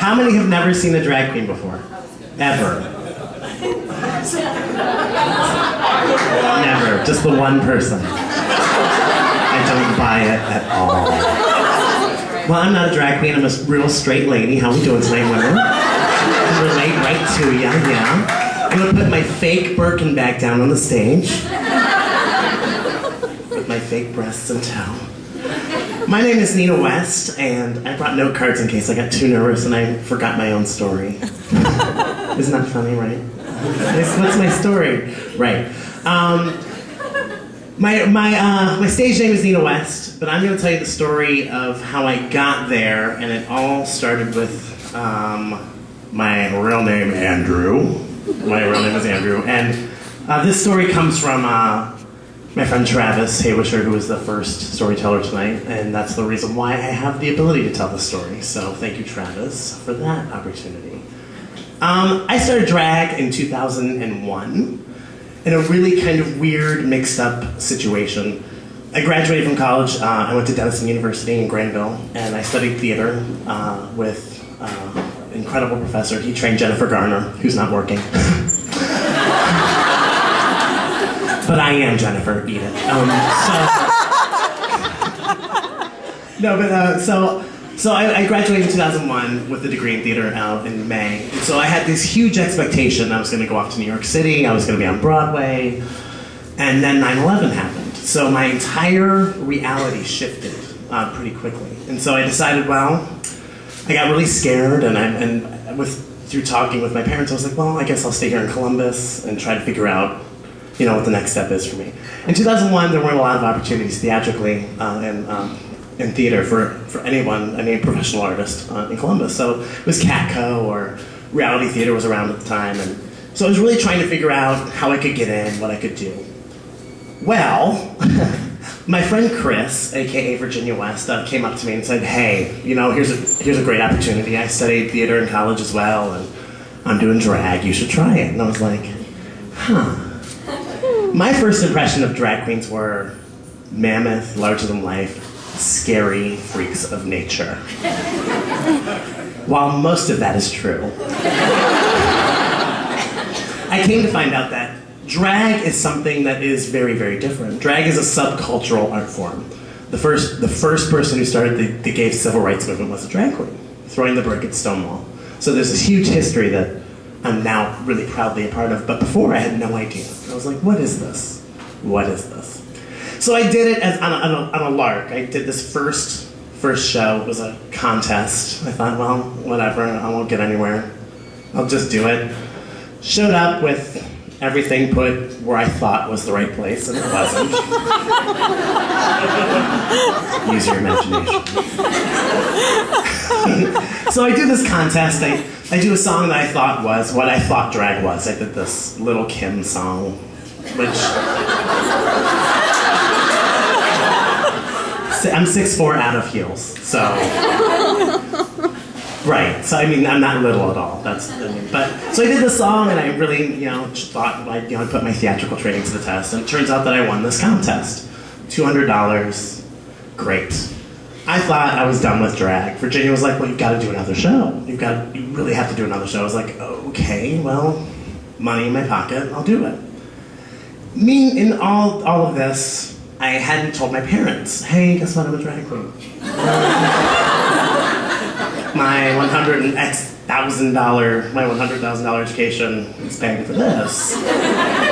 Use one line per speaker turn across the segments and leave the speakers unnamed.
How many have never seen a drag queen before? Ever? Never. Just the one person. I don't buy it at all. Well, I'm not a drag queen. I'm a real straight lady. How we doing tonight, women? I relate right to ya, yeah. I'm gonna put my fake Birkin bag down on the stage. With my fake breasts in tow. My name is Nina West, and I brought note cards in case I got too nervous and I forgot my own story. Isn't that funny, right? What's my story? Right. My stage name is Nina West, but I'm going to tell you the story of how I got there, and it all started with my real name, Andrew. My real name is Andrew, and this story comes from my friend Travis Haywisher, who was the first storyteller tonight, and that's the reason why I have the ability to tell the story. So thank you, Travis, for that opportunity. I started drag in 2001 in a really kind of weird, mixed-up situation. I graduated from college. I went to Denison University in Granville, and I studied theater with an incredible professor. He trained Jennifer Garner, who's not working. But I am Jennifer, eat it. So I graduated in 2001 with a degree in theater out in May. And so I had this huge expectation. I was going to go off to New York City. I was going to be on Broadway. And then 9/11 happened. So my entire reality shifted pretty quickly. And so I decided, well, I got really scared. And through talking with my parents, I was like, well, I guess I'll stay here in Columbus and try to figure out, you know, what the next step is for me. In 2001, there weren't a lot of opportunities theatrically in theater for anyone, any professional artist in Columbus. So it was Catco or reality theater was around at the time. And so I was really trying to figure out how I could get in, what I could do. Well, my friend Chris, AKA Virginia West, came up to me and said, hey, you know, here's a great opportunity. I studied theater in college as well, and I'm doing drag. You should try it. And I was like, huh. My first impression of drag queens were mammoth, larger-than-life, scary freaks of nature. While most of that is true, I came to find out that drag is something that is very, very different. Drag is a subcultural art form. The first person who started the gay civil rights movement was a drag queen, throwing the brick at Stonewall. So there's this huge history that I'm now really proudly a part of, but before I had no idea. I was like, what is this? What is this? So I did it on a lark. I did this first show. It was a contest. I thought, well, whatever, I won't get anywhere. I'll just do it. Showed up with everything put where I thought was the right place, and it wasn't. Use your imagination. So I do this contest. I do a song that I thought was what I thought drag was. I did this Little Kim song, which I'm 6'4" out of heels, so right. So I mean, I'm not little at all. That's so I did this song, and I really, you know, thought I'd put my theatrical training to the test, and it turns out that I won this contest, $200. Great. I thought I was done with drag. Virginia was like, well, you've got to do another show. You really have to do another show. I was like, okay, well, money in my pocket, I'll do it. In all of this, I hadn't told my parents, hey, guess what, I'm a drag queen. My $100,000 education is paying for this.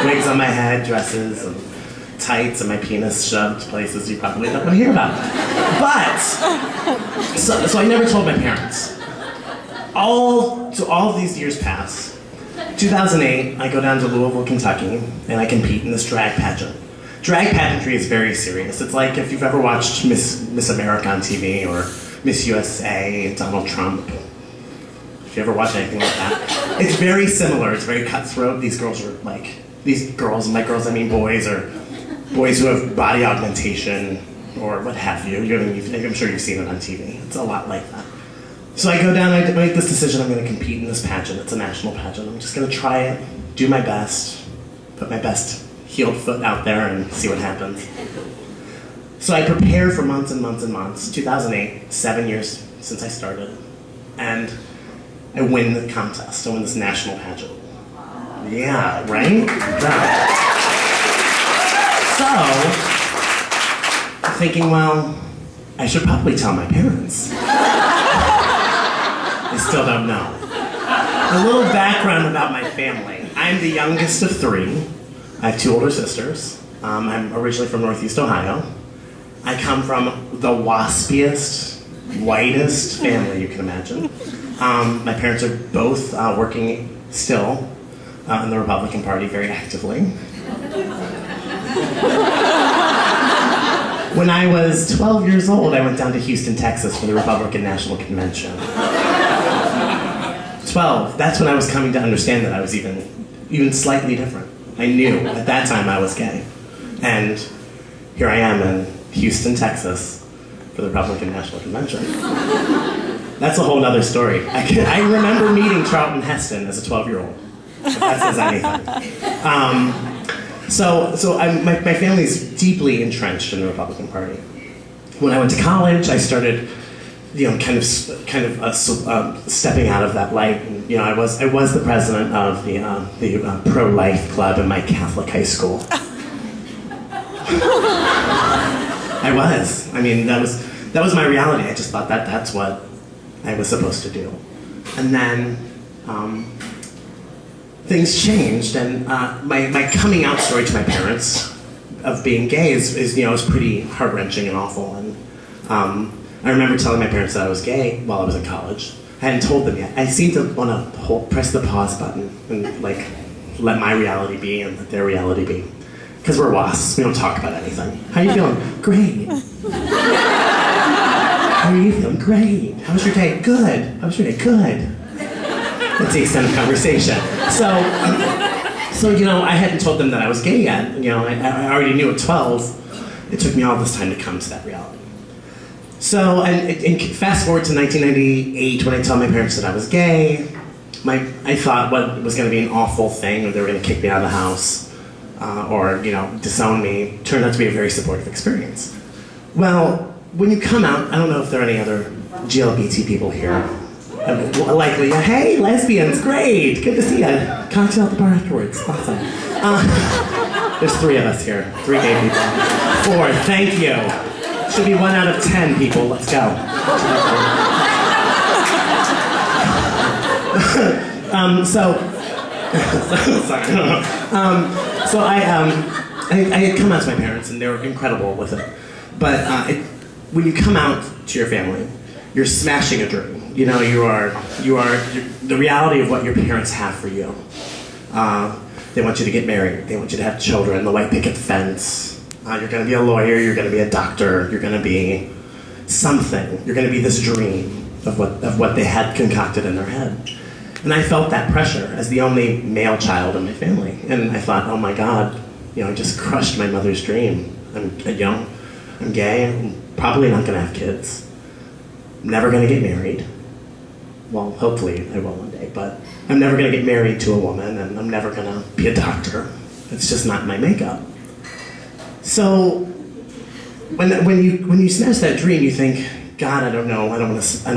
Wigs on my head, dresses, and tights, and my penis shoved places you probably don't want to hear about. But, so I never told my parents. All of these years pass. 2008, I go down to Louisville, Kentucky, and I compete in this drag pageant. Drag pageantry is very serious. It's like if you've ever watched Miss America on TV, or Miss USA, Donald Trump. If you ever watch anything like that. It's very similar, it's very cutthroat. These girls are like, and by girls I mean boys, or boys who have body augmentation, or what have you. I'm sure you've seen it on TV. It's a lot like that. So I go down, I make this decision, I'm going to compete in this pageant. It's a national pageant. I'm just going to try it, do my best, put my best heeled foot out there and see what happens. So I prepared for months and months and months. 2008, 7 years since I started. And I win the contest. I win this national pageant. Yeah, right? Yeah. So, I'm thinking, well, I should probably tell my parents. I still don't know. A little background about my family. I'm the youngest of 3. I have 2 older sisters. I'm originally from Northeast Ohio. I come from the waspiest, whitest family you can imagine. My parents are both working still in the Republican Party very actively. When I was 12 years old, I went down to Houston, Texas for the Republican National Convention. 12, that's when I was coming to understand that I was even slightly different. I knew at that time I was gay. And here I am in Houston, Texas for the Republican National Convention. That's a whole other story. I remember meeting Charlton Heston as a 12-year-old, if that says anything. My family's deeply entrenched in the Republican Party. When I went to college, I started, kind of stepping out of that light. And, I was the president of the pro-life club in my Catholic high school. I was. I mean, that was my reality. I just thought that's what I was supposed to do. And then things changed, and my coming out story to my parents of being gay is pretty heart-wrenching and awful. And I remember telling my parents that I was gay while I was in college. I hadn't told them yet. I seemed to want to press the pause button and let my reality be and let their reality be. Because we're wasps, we don't talk about anything. How are you feeling? Great. How are you feeling? Great. How was your day? Good. How was your day? Good. That's the extent of conversation. So I hadn't told them that I was gay yet. I already knew at 12. It took me all this time to come to that reality. So, and fast forward to 1998 when I told my parents that I was gay. I thought what was going to be an awful thing, or they were going to kick me out of the house, or disown me, turned out to be a very supportive experience. Well, when you come out, I don't know if there are any other GLBT people here. Likely, hey, lesbians, great, good to see you. Cocktail at the bar afterwards, awesome. There's 3 of us here, 3 gay people. 4, thank you. Should be 1 out of 10 people, let's go. So I had come out to my parents, and they were incredible with it. But when you come out to your family, you're smashing a dream. You are the reality of what your parents have for you. They want you to get married. They want you to have children. The white picket fence. You're going to be a lawyer. You're going to be a doctor. You're going to be something. You're going to be this dream of what they had concocted in their head. And I felt that pressure as the only male child in my family. And I thought, oh my God, I just crushed my mother's dream. I'm gay. I'm probably not going to have kids. I'm never going to get married. Well, hopefully I will one day, but I'm never going to get married to a woman, and I'm never going to be a doctor. It's just not my makeup. So when you smash that dream, you think, God, I don't know. I don't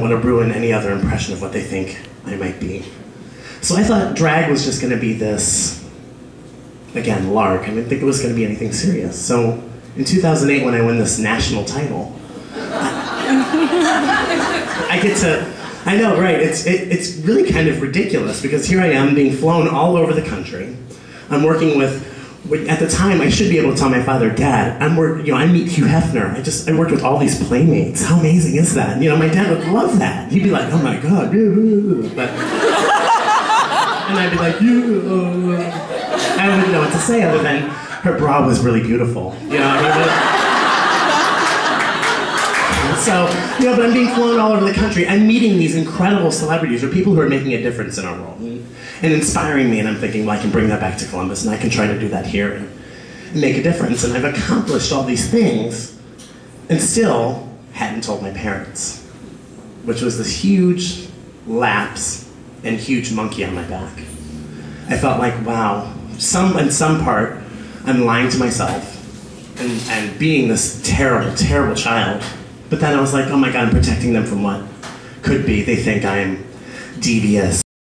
want to ruin any other impression of what they think I might be. So I thought drag was just going to be this, again, lark. I didn't think it was going to be anything serious. So in 2008, when I win this national title, I get to. I know, right? It's really kind of ridiculous because here I am being flown all over the country. I'm working with, at the time I should be able to tell my father, Dad, I meet Hugh Hefner. I worked with all these playmates. How amazing is that? My dad would love that. He'd be like, oh my God, but, and I'd be like, I wouldn't know what to say other than her bra was really beautiful. So, but I'm being flown all over the country. I'm meeting these incredible celebrities or people who are making a difference in our world and inspiring me, and I'm thinking, well, I can bring that back to Columbus, and I can try to do that here and make a difference. And I've accomplished all these things and still hadn't told my parents, which was this huge lapse and huge monkey on my back. I felt like, wow, in some part, I'm lying to myself and being this terrible, terrible child. But then I was like, oh my God, I'm protecting them from what could be. They think I'm devious